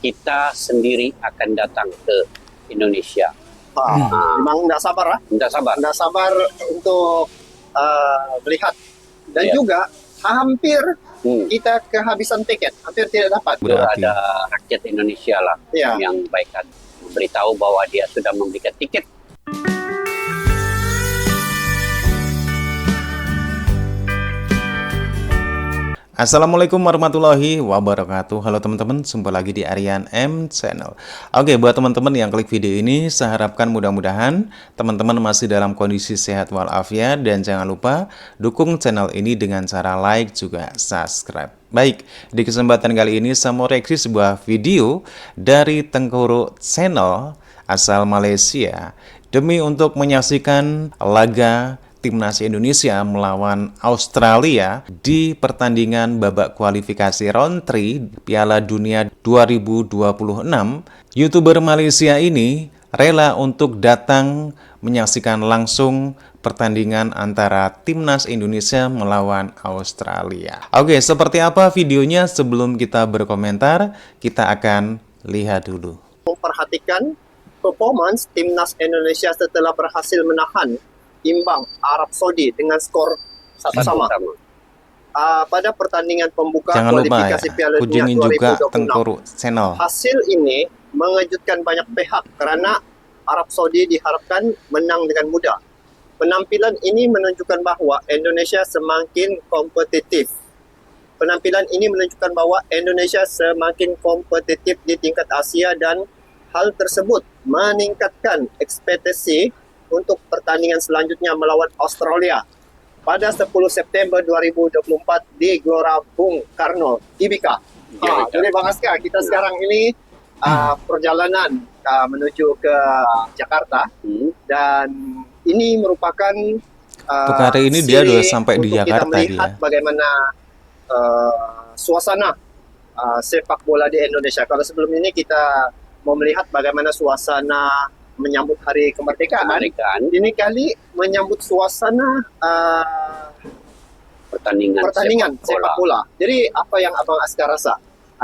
kita sendiri akan datang ke Indonesia. Memang nggak sabar lah. Nggak sabar untuk melihat. Dan juga hampir kita kehabisan tiket, hampir tidak dapat. Berarti ada rakyat Indonesia lah yang baikkan memberitahu bahwa dia sudah membelikan tiket. Assalamualaikum warahmatullahi wabarakatuh. Halo teman-teman, jumpa lagi di Aryan M Channel. Oke, buat teman-teman yang klik video ini, saya harapkan mudah-mudahan teman-teman masih dalam kondisi sehat walafiat. Dan jangan lupa dukung channel ini dengan cara like juga subscribe. Baik, di kesempatan kali ini saya mau reaksi sebuah video dari Tengku Channel asal Malaysia demi untuk menyaksikan laga Timnas Indonesia melawan Australia di pertandingan babak kualifikasi round 3 Piala Dunia 2026. YouTuber Malaysia ini rela untuk datang menyaksikan langsung pertandingan antara Timnas Indonesia melawan Australia. Oke, seperti apa videonya? Sebelum kita berkomentar, kita akan lihat dulu. Memperhatikan performance Timnas Indonesia setelah berhasil menahan imbang Arab Saudi dengan skor 1-1 pada pertandingan pembuka kualifikasi Piala Dunia 2026. Hasil ini mengejutkan banyak pihak karena Arab Saudi diharapkan menang dengan mudah. Penampilan ini menunjukkan bahwa Indonesia semakin kompetitif. Di tingkat Asia, dan hal tersebut meningkatkan ekspektasi untuk pertandingan selanjutnya melawan Australia pada 10 September 2024 di Gelora Bung Karno, Gbk. Jadi Bang Aska, kita sekarang ini perjalanan menuju ke Jakarta, dan ini merupakan untuk hari ini dia sudah sampai di Jakarta. Kita melihat bagaimana suasana sepak bola di Indonesia. Kalau sebelum ini kita mau melihat bagaimana suasana menyambut hari kemerdekaan. Ini kali menyambut suasana pertandingan sepak bola. Jadi apa yang Abang Aska rasa?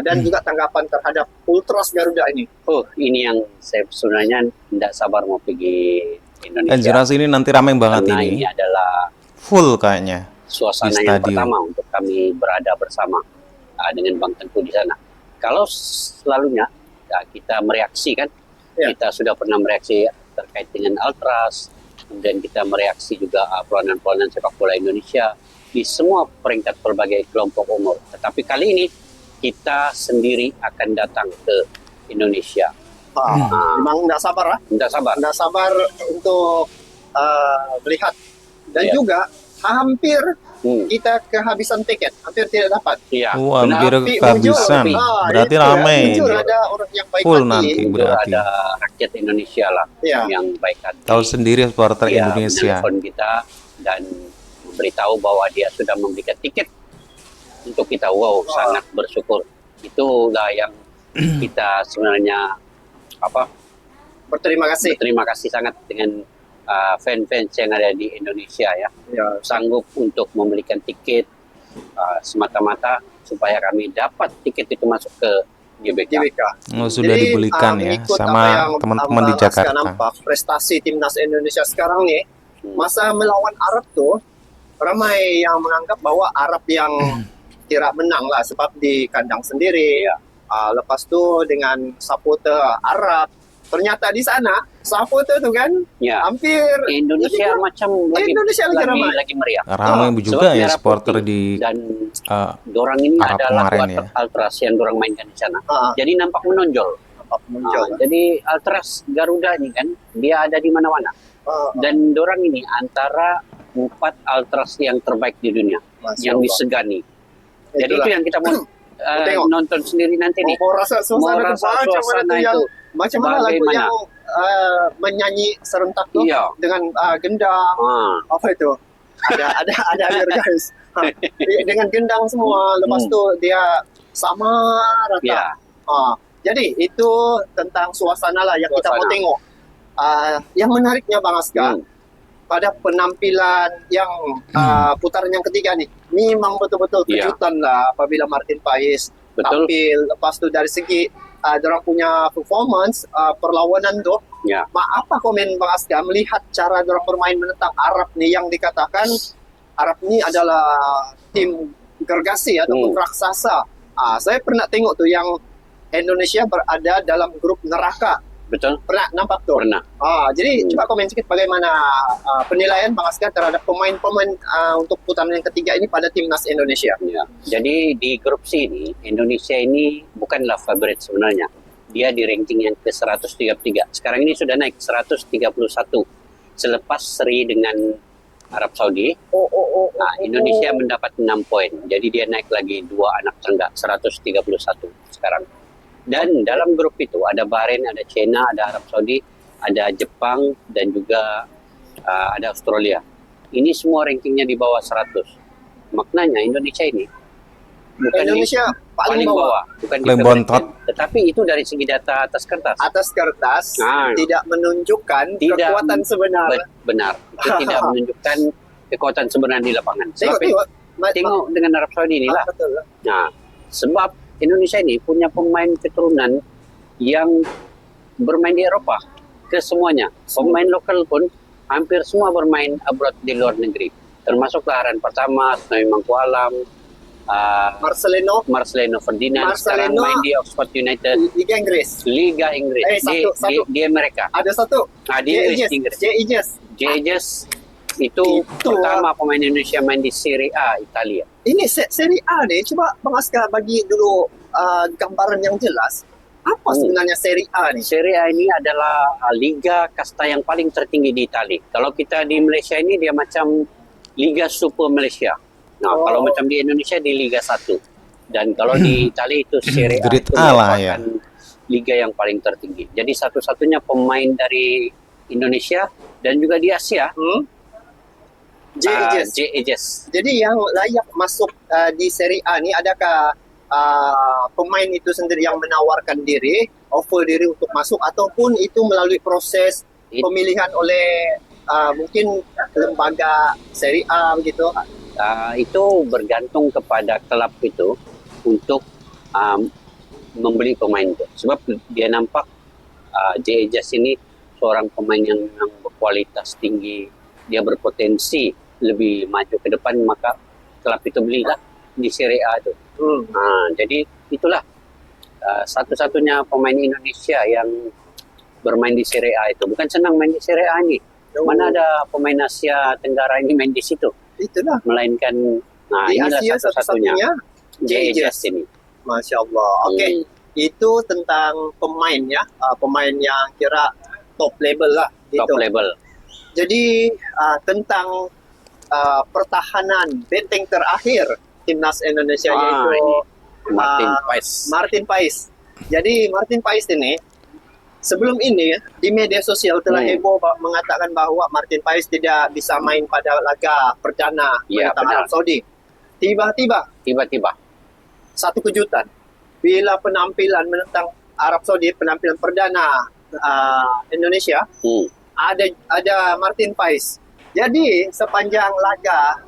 Dan juga tanggapan terhadap Ultras Garuda ini. Ini yang saya sebenarnya tidak sabar mau pergi Indonesia. Dan jelas ini nanti ramai banget ini. Ini adalah full kayaknya suasana yang pertama untuk kami berada bersama dengan Bang Tengku di sana. Kalau selalunya kita mereaksi kan, kita sudah pernah mereaksi terkait dengan Ultras, kemudian kita mereaksi juga pelawanan-pelawanan sepak bola Indonesia di semua peringkat berbagai kelompok umur. Tetapi kali ini kita sendiri akan datang ke Indonesia. Memang nggak sabar lah. Nggak sabar untuk melihat. Dan juga hampir kita kehabisan tiket, hampir tidak dapat. Hampir kehabisan. Berarti ramai. Ada orang yang baik full nanti berarti. Ada rakyat Indonesia lah yang baik hati. Tahu sendiri supporter Indonesia. Menelpon kita dan memberitahu bahwa dia sudah membelikan tiket untuk kita. Sangat bersyukur. Itulah yang kita sebenarnya berterima kasih sangat dengan fans-fans yang ada di Indonesia sanggup untuk membelikan tiket semata-mata supaya kami dapat tiket itu masuk ke GBK. Sudah dibelikan sama teman-teman di Jakarta. Nampak prestasi Timnas Indonesia sekarang nih, masa melawan Arab tuh ramai yang menganggap bahwa Arab yang tidak menang lah, sebab di kandang sendiri. Lepas tu dengan supporter Arab, ternyata di sana supporter tu kan hampir Indonesia lagi meriah. Ramai juga supporter di dan dorang ini Arab adalah kemarin Ultras yang dorang mainkan di sana. Jadi nampak menonjol. Jadi Ultras Garuda ini kan dia ada di mana-mana. Dan dorang ini antara 4 Ultras yang terbaik di dunia, yang disegani. Jadi itu yang kita mau nonton sendiri nanti nih. Mau rasa suasana itu macam mana lagu yang menyanyi serentak tuh dengan gendang, apa itu? Ada guys. Dengan gendang semua, lepas tu dia sama rata. Jadi itu tentang suasana lah yang kita mau tengok. Yang menariknya Bang Aska, pada penampilan yang putaran yang ketiga nih, memang betul-betul kejutan lah apabila Martin Paes tampil. Lepas tu dari segi dorang punya performance perlawanan tuh. Ya. Apa komen Bang Aska melihat cara dorang bermain menentang Arab nih yang dikatakan Arab ini adalah tim gergasi ataupun raksasa. Saya pernah tengok tuh yang Indonesia berada dalam grup neraka. Betul. Pernah nampak tuh? Pernah. Jadi coba komen sedikit bagaimana penilaian Bang Aska terhadap pemain-pemain untuk putaran yang ketiga ini pada timnas Indonesia. Ya. Jadi di grup C ini, Indonesia ini bukanlah favorit sebenarnya. Dia di ranking yang ke-133. Sekarang ini sudah naik 131. Selepas seri dengan Arab Saudi, Indonesia mendapat 6 poin. Jadi dia naik lagi 2 anak tangga, 131 sekarang. Dan dalam grup itu ada Bahrain, ada China, ada Arab Saudi, ada Jepang, dan juga ada Australia. Ini semua rankingnya di bawah 100. Maknanya Indonesia ini bukan Indonesia paling bawah. Bukan paling bontot. Tetapi itu dari segi data atas kertas. Atas kertas tidak menunjukkan kekuatan sebenarnya. Benar. Itu tidak menunjukkan kekuatan sebenarnya di lapangan. Tengok dengan Arab Saudi inilah. Betul. Nah, sebab Indonesia ini punya pemain keturunan yang bermain di Eropa kesemuanya. Pemain lokal pun hampir semua bermain abroad di luar negeri. Termasuk Laharan Pertama, Tsunami Mangkualam, Marcelino Ferdinand, sekarang main di Oxford United. Liga Inggris. Di Amerika. Ada satu. Di Inggris. J.J. Itu pertama pemain Indonesia main di Serie A Italia. Ini Serie A nih, coba Bang Aska bagi dulu gambaran yang jelas. Apa sebenarnya Serie A nih? Serie A ini adalah liga kasta yang paling tertinggi di Italia. Kalau kita di Malaysia ini dia macam Liga Super Malaysia. Nah, kalau macam di Indonesia di Liga 1. Dan kalau di Italia itu Serie A itu merupakan liga yang paling tertinggi. Jadi satu-satunya pemain dari Indonesia dan juga di Asia J.J. Jadi yang layak masuk di Serie A ini adakah pemain itu sendiri yang menawarkan diri, offer diri untuk masuk, ataupun itu melalui proses pemilihan oleh mungkin lembaga Serie A begitu? Itu bergantung kepada klub itu untuk membeli pemain itu. Sebab dia nampak J.J. ini seorang pemain yang berkualitas tinggi, dia berpotensi lebih maju ke depan, maka klub itu belilah di Serie A itu. Jadi itulah satu-satunya pemain Indonesia yang bermain di Serie A itu. Bukan senang main di Serie A ini. Mana ada pemain Asia Tenggara ini main di situ. Itulah. Melainkan, di inilah Asia satu-satunya J.J. ini. Masya Allah. Oke. Itu tentang pemain ya. Pemain yang kira top level lah. Gitu. Top level. Jadi tentang pertahanan benteng terakhir timnas Indonesia yaitu Martin Pais. Jadi Martin Pais ini sebelum ini di media sosial telah heboh mengatakan bahwa Martin Pais tidak bisa main pada laga perdana menentang Arab Saudi. Tiba-tiba satu kejutan bila penampilan menentang Arab Saudi, penampilan perdana Indonesia, ada Martin Pais. Jadi sepanjang laga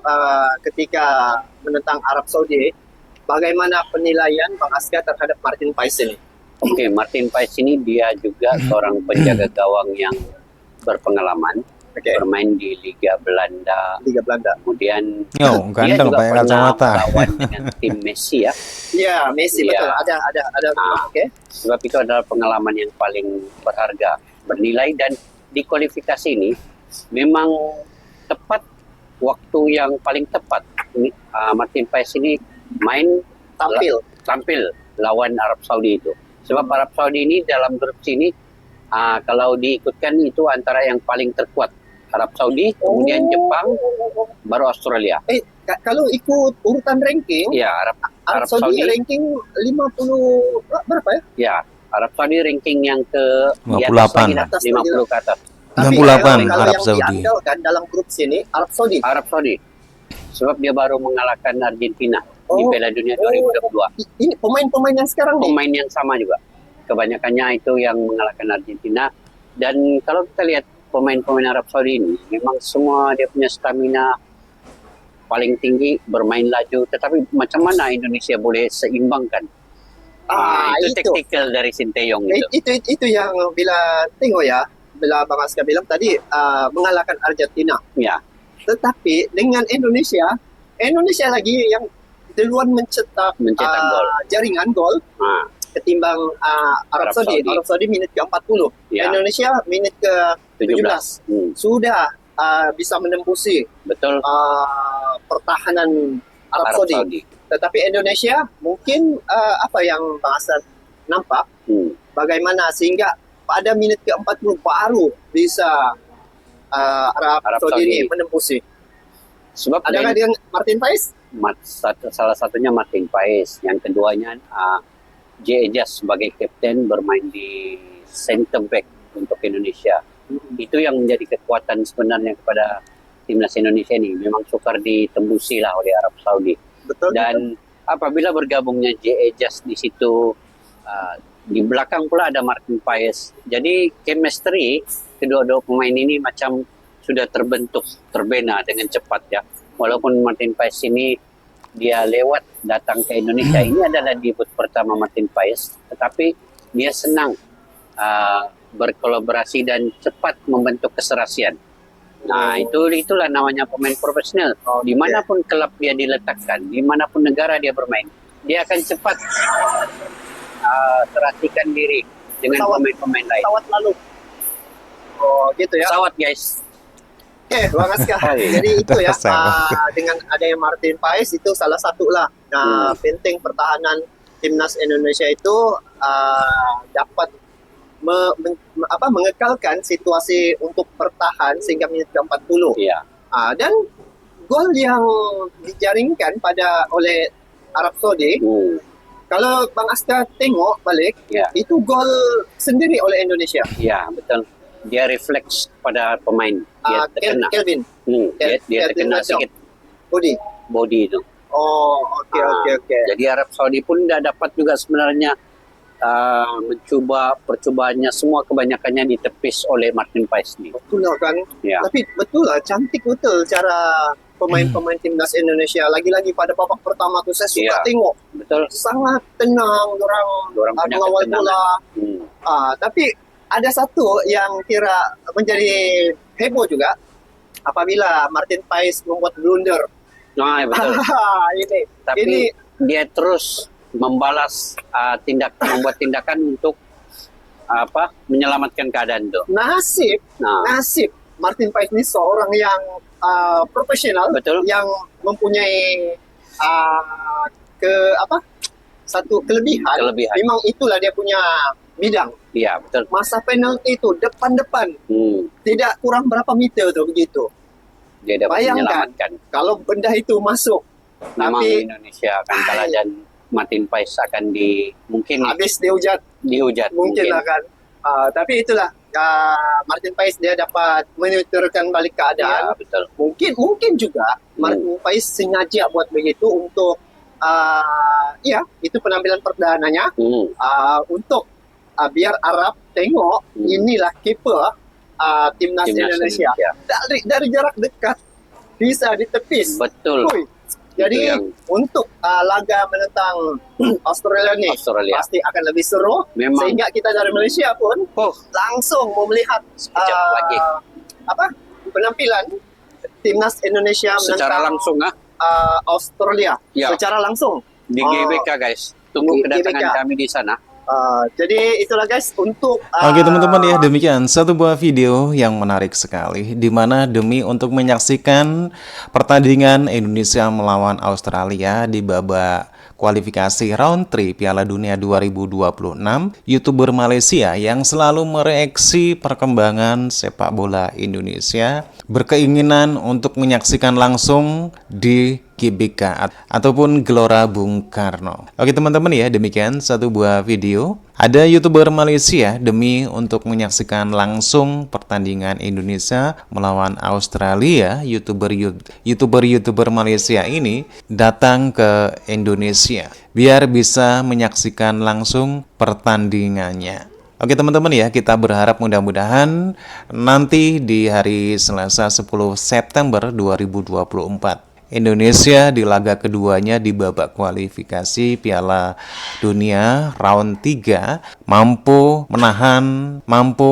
ketika menentang Arab Saudi, bagaimana penilaian Bang Aska terhadap Martin Pais ini? Oke, Martin Pais ini dia juga seorang penjaga gawang yang berpengalaman, bermain di Liga Belanda. Kemudian dia juga pernah melawan dengan tim Messi ya. Iya, Messi betul. Ada. Sebab itu adalah pengalaman yang paling berharga, bernilai, dan di kualifikasi ini memang tepat waktu yang paling tepat. Martin Pais ini main tampil lawan Arab Saudi itu. Sebab Arab Saudi ini dalam grup sini kalau diikutkan itu antara yang paling terkuat. Arab Saudi, kemudian Jepang, baru Australia. Kalau ikut urutan ranking, ya Arab Saudi ranking 50 berapa ya? Ya, Arab Saudi ranking yang ke 58. 50 ke atas. 68 kalau Arab yang Saudi. diandalkan dalam grup sini Arab Saudi. Sebab dia baru mengalahkan Argentina di Piala Dunia 2022. Ini pemain-pemain yang sekarang pemain yang sama juga. Kebanyakannya itu yang mengalahkan Argentina. Dan kalau kita lihat pemain-pemain Arab Saudi ini memang semua dia punya stamina paling tinggi, bermain laju. Tetapi macam mana Indonesia boleh seimbangkan Itu taktikal dari Sinteyong itu yang bila tengok ya, bila Bang Aska bilang tadi mengalahkan Argentina. Ya. Tetapi dengan Indonesia lagi yang duluan mencetak gol. Jaringan gol ketimbang Arab Saudi. Arab Saudi menit ke-40. Ya. Indonesia menit ke-17. Sudah bisa menembusi pertahanan Arab Saudi. Tetapi Indonesia mungkin apa yang Bang Hasan nampak bagaimana sehingga pada menit ke-40 baru bisa Arab Saudi ini menembusi. Sebab adakah dengan Martin Paes? Salah satunya Martin Paes, yang keduanya J. Ejas sebagai kapten bermain di center back untuk Indonesia. Itu yang menjadi kekuatan sebenarnya kepada timnas Indonesia ini. Memang sukar ditembusi lah oleh Arab Saudi. Betul. Dan apabila bergabungnya J. Ejas di situ, di belakang pula ada Martin Paes. Jadi chemistry kedua-dua pemain ini macam sudah terbentuk, terbina dengan cepat ya. Walaupun Martin Paes ini dia lewat datang ke Indonesia, ini adalah debut pertama Martin Paes, tetapi dia senang berkolaborasi dan cepat membentuk keserasian. Nah, itulah namanya pemain profesional. Dimanapun klub dia diletakkan, dimanapun negara dia bermain, dia akan cepat serasikan diri dengan pemain-pemain lain. Pesawat lalu. Oh, gitu ya. Pesawat, guys. Oke, Bang Aska. Jadi itu ya, dengan adanya Martin Paes itu salah satu lah. Penting pertahanan timnas Indonesia itu dapat mengekalkan situasi untuk bertahan sehingga menit ke-40. Iya. Dan gol yang dijaringkan oleh Arab Saudi, kalau Bang Aska tengok balik, itu gol sendiri oleh Indonesia. Iya, betul. Dia refleks pada pemain. Dia terkena. Kelvin. Dia terkena sedikit body itu. Oh, oke. Jadi Arab Saudi pun tidak dapat juga sebenarnya percobaannya semua kebanyakannya ditepis oleh Martin Paes ini. Betul lah kan. Ya. Tapi betul lah, cantik betul cara pemain-pemain timnas Indonesia. Lagi-lagi pada babak pertama tuh saya suka tengok. Betul. Sangat tenang orang mengawal bola. Tapi ada satu yang kira menjadi heboh juga apabila Martin Paes membuat blunder. Nah, betul. Tapi dia terus membalas membuat tindakan untuk menyelamatkan keadaan itu. Nasib Martin Paes ini seorang yang profesional, betul, yang mempunyai satu kelebihan. Memang itulah dia punya bidang. Iya, betul. Masa penalti itu depan-depan. Tidak kurang berapa meter tuh begitu. Dia dapat menyelamatkan. Kalau benda itu masuk, memang tapi Indonesia akan kalah dan Martin Paes akan mungkin habis dihujat. Mungkin akan. Tapi itulah Martin Paes dia dapat menyetirkan balik keadaan. Ya, betul. Mungkin juga Martin Paes sengaja buat begitu untuk itu penampilan perdananya untuk biar Arab tengok inilah kiper timnas Indonesia. Dari jarak dekat bisa ditepis. Betul. Jadi untuk laga menentang Australia ni pasti akan lebih seru. Memang. Sehingga kita dari Malaysia pun langsung mau melihat penampilan timnas Indonesia secara langsung Australia. Secara langsung di GBK guys. Tunggu kedatangan kami di sana. Jadi itulah guys untuk Oke teman-teman ya, demikian satu buah video yang menarik sekali, di mana demi untuk menyaksikan pertandingan Indonesia melawan Australia di babak kualifikasi round 3 Piala Dunia 2026, YouTuber Malaysia yang selalu mereaksi perkembangan sepak bola Indonesia berkeinginan untuk menyaksikan langsung di GBK ataupun Gelora Bung Karno. Oke teman-teman ya, demikian satu buah video. Ada YouTuber Malaysia demi untuk menyaksikan langsung pertandingan Indonesia melawan Australia. YouTuber Malaysia ini datang ke Indonesia biar bisa menyaksikan langsung pertandingannya. Oke teman-teman ya, kita berharap mudah-mudahan nanti di hari Selasa 10 September 2024 Indonesia di laga keduanya di babak kualifikasi Piala Dunia round 3 mampu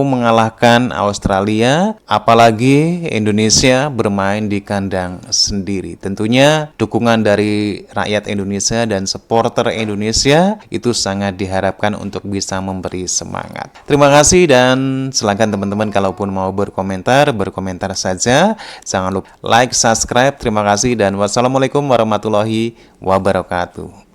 mengalahkan Australia, apalagi Indonesia bermain di kandang sendiri. Tentunya dukungan dari rakyat Indonesia dan supporter Indonesia itu sangat diharapkan untuk bisa memberi semangat. Terima kasih dan silakan teman-teman kalaupun mau berkomentar saja. Jangan lupa like, subscribe. Terima kasih dan wassalamualaikum warahmatullahi wabarakatuh.